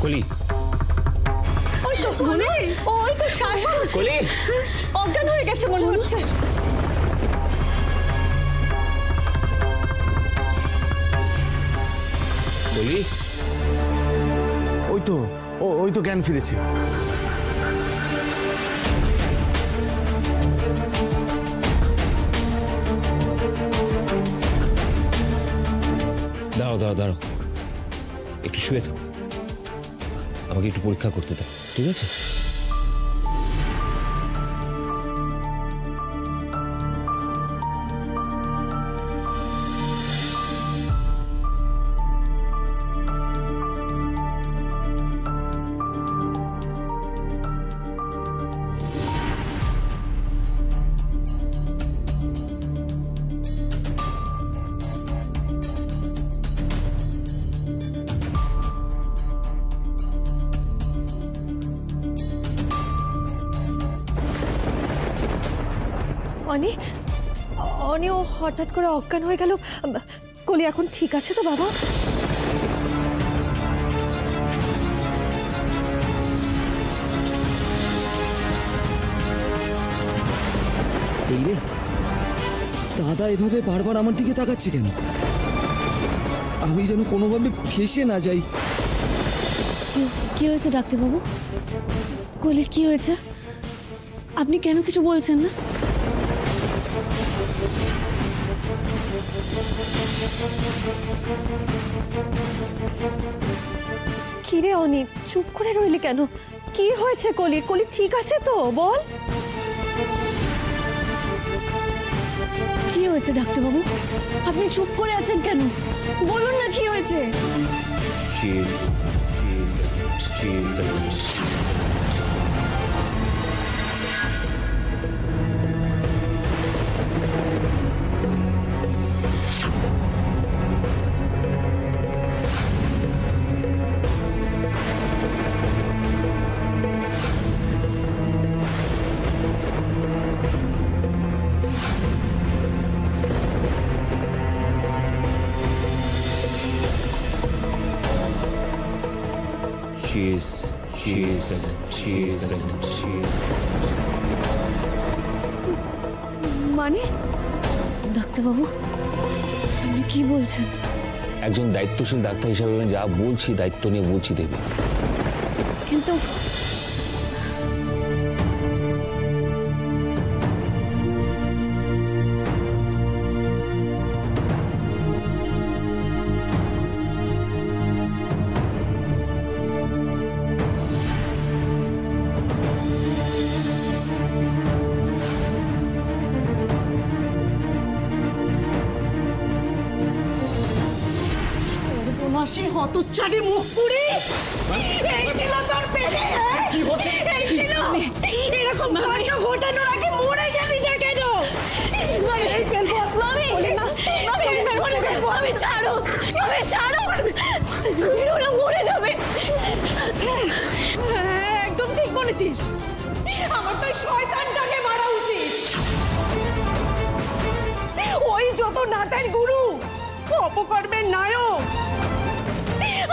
কলি, ওই তো কলি, ওই তো শ্বাস কলি অজ্ঞান হয়ে গেছে মনে হচ্ছে। কলি, ওই তো জ্ঞান ফিরেছে। দাঁড়াও দাঁড়াও দাঁড়াও, একটু শুয়ে থাকো, আমাকে একটু পরীক্ষা করতে দাও, ঠিক আছে? অনি ও হঠাৎ করে অজ্ঞান হয়ে গেল। কলি এখন ঠিক আছে তো বাবা? এই রে, দাদা এভাবে বারবার আমার দিকে তাকাচ্ছে কেন? আমি যেন কোনোভাবে ফেসে না যাই। কি হয়েছে ডাক্তারবাবু? কলির কি হয়েছে? আপনি কেন কিছু বলছেন না? কিরে অনি, চুপ করে রইলি কেন? কি হয়েছে কলি? কলি ঠিক আছে তো? বল কি হয়েছে ডাক্তারবাবু? আপনি চুপ করে আছেন কেন? বলুন না কি হয়েছে। মানে ডাক্তারবাবু আপনি কি বলছেন? একজন দায়িত্বশীল ডাক্তার হিসেবে আমি যা বলছি দায়িত্ব নিয়ে বলছি দেবী, কিন্তু হতচ্ছাড়ি মুখ পুরি, এই ছিল তোর পেটে? কি হচ্ছে? এই ছিল এরকম কাণ্ড ঘটানোর আগে মরে গেলি না কেন? এই ফেলবো আমি, ছাড়ো, আমি ছাড়ো, ওরা মরে যাবে। একদম ঠিক বলেছিস, আমার তো শয়তানটাকে মারা উচিত। ওই যত নাটের গুরু, অপকর্মের নায়ক,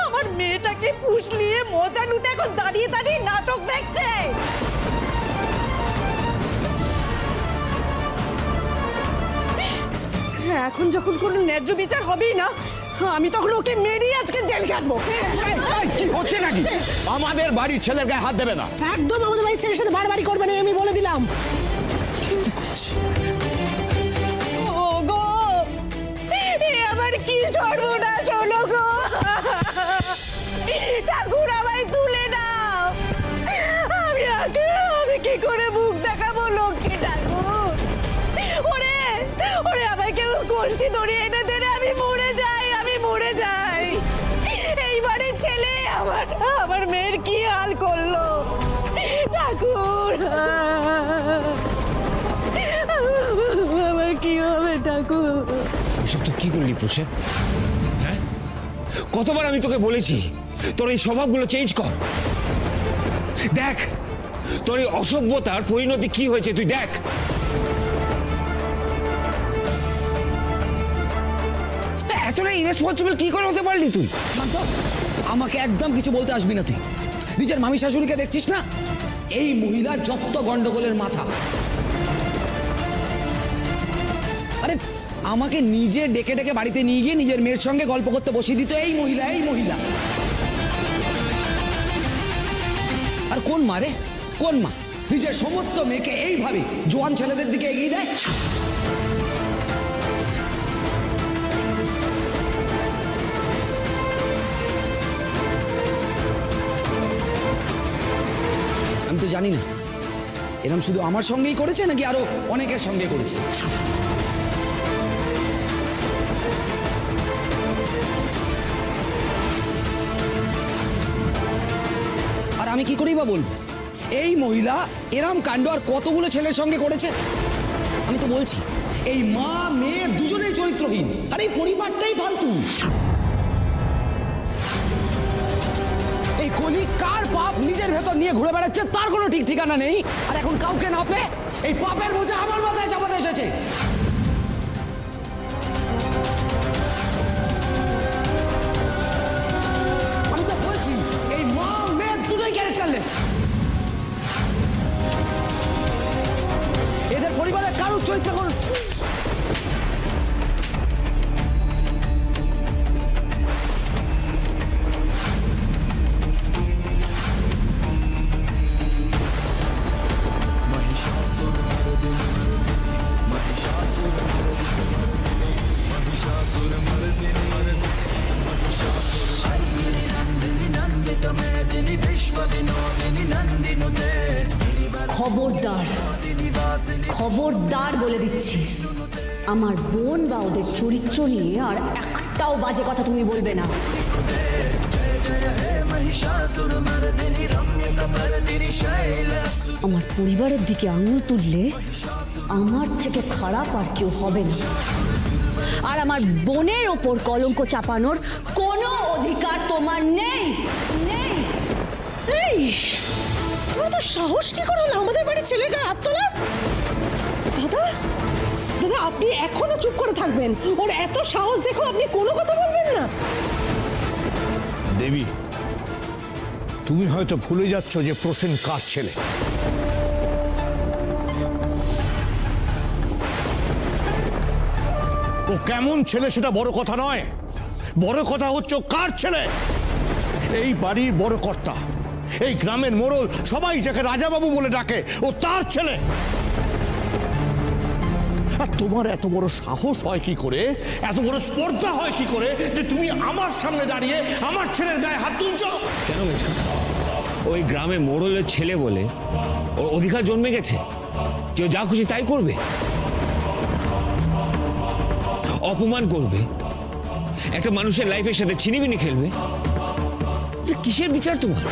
আমার মেয়েটাকে ফুসলিয়ে মজা লুটে এখন দাঁড়িয়ে দাঁড়িয়ে নাটক দেখছে। এখন যখন কোনো ন্যায্য বিচার হবেই না, আমি তখন ওকে মেরেই আজকে জেল কাটবো। কি হচ্ছে নাকি? আমাদের বাড়ির ছেলের গায়ে হাত দেবে না। একদম আমাদের বাড়ির ছেলের সাথে বাড়াবাড়ি করবে না, আমি বলে দিলাম। আবার কি সর্বনাশ হলো গো? ঠাকুর আমায় তুলে নাও, আমি কি করে মুখ দেখাবো লোককে? ঠাকুর ওরে ওরে, আমায় কেউ কষ্টি ধরিয়ে এনে দেরে, আমি মরে যাই। এইবারে ছেলে আমার মেয়ের কি হাল করলো ঠাকুর? আমার কি হবে ঠাকুর? এসব তো কি করলি প্রসেন? হ্যাঁ, কতবার আমি তোকে বলেছি তোর এই স্বভাবগুলো চেঞ্জ কর। দেখ তোর এই অসভ্যতার পরিণতি কি হয়েছে, তুই দেখ। এতটা ইরেসপন্সিবল কি করে হতে পারলি তুই? আমাকে একদম কিছু বলতে আসবি না তুই। নিজের মামি শাশুড়িকে দেখছিস না? এই মহিলা যত গন্ডগোলের মাথা। আরে আমাকে নিজে ডেকে ডেকে বাড়িতে নিয়ে গিয়ে নিজের মেয়ের সঙ্গে গল্প করতে বসিয়ে দিত এই মহিলা, এই মহিলা। আর কোন মা রে, কোন মা নিজের সমস্ত মেয়েকে এইভাবে জোয়ান ছেলেদের দিকে এগিয়ে দেয়? আমি তো জানি না এরকম শুধু আমার সঙ্গেই করেছে নাকি আরো অনেকের সঙ্গে করেছে। আর আমি কি করেই বা বলবো এই মহিলা এরম কাণ্ড আর কতগুলো ছেলের সঙ্গে করেছে? আমি তো বলছি এই মা মেয়ে দুজনেই চরিত্রহীন, আর এই পরিবারটাই ফালতু। এই কলি কার পাপ নিজের ভেতর নিয়ে ঘুরে বেড়াচ্ছে তার কোনো ঠিক ঠিকানা নেই। আর এখন কাউকে না পেয়ে এই পাপের বোঝা আমার মাথায় চাপাতে এসেছে। আমি তো বলছি এই মা মেয়ে দুটোই ক্যারেক্টারলেস। এদের পরিবারের কারোর চরিত্র কোন খবরদার, খবরদার বলে দিচ্ছি, আমার বোন বা ওদের চরিত্র নিয়ে আর একটাও বাজে কথা তুমি বলবে না। আমার পরিবারের দিকে আঙুল তুললে আমার থেকে খারাপ আর কেউ হবে না। আর আমার বোনের ওপর কলঙ্ক চাপানোর কোনো অধিকার তোমার নেই, নেই। এই তোমার তো সাহস কি করে হলো আমাদের বাড়ির ছেলের গায়ে হাত তোলার? দাদা, দাদা আপনি এখনো চুপ করে থাকবেন? ওর এত সাহস দেখো আপনি কোনো কথা বলবেন না? দেবী, তুমি হয়তো ভুলে যাচ্ছ যে প্রসেন কার ছেলে। ও কেমন ছেলে সেটা বড় কথা নয়, বড় কথা হচ্ছে ও কার ছেলে। এই বাড়ির বড় কর্তা, এই গ্রামের মোড়ল, সবাই যাকে রাজাবাবু বলে ডাকে, ও তার ছেলে। আর তোমার এত বড় সাহস হয় কি করে, এত বড় স্পর্ধা হয় কি করে যে তুমি আমার সামনে দাঁড়িয়ে আমার ছেলের গায়ে হাত তুলছ? কেন মেজকা? ওই গ্রামে মোড়লের ছেলে বলে ওর অধিকার জন্মে গেছে, কেউ যা খুশি তাই করবে, অপমান করবে, একটা মানুষের লাইফের সাথে ছিনিমিনি খেলবে। কিসের বিচার তোমার?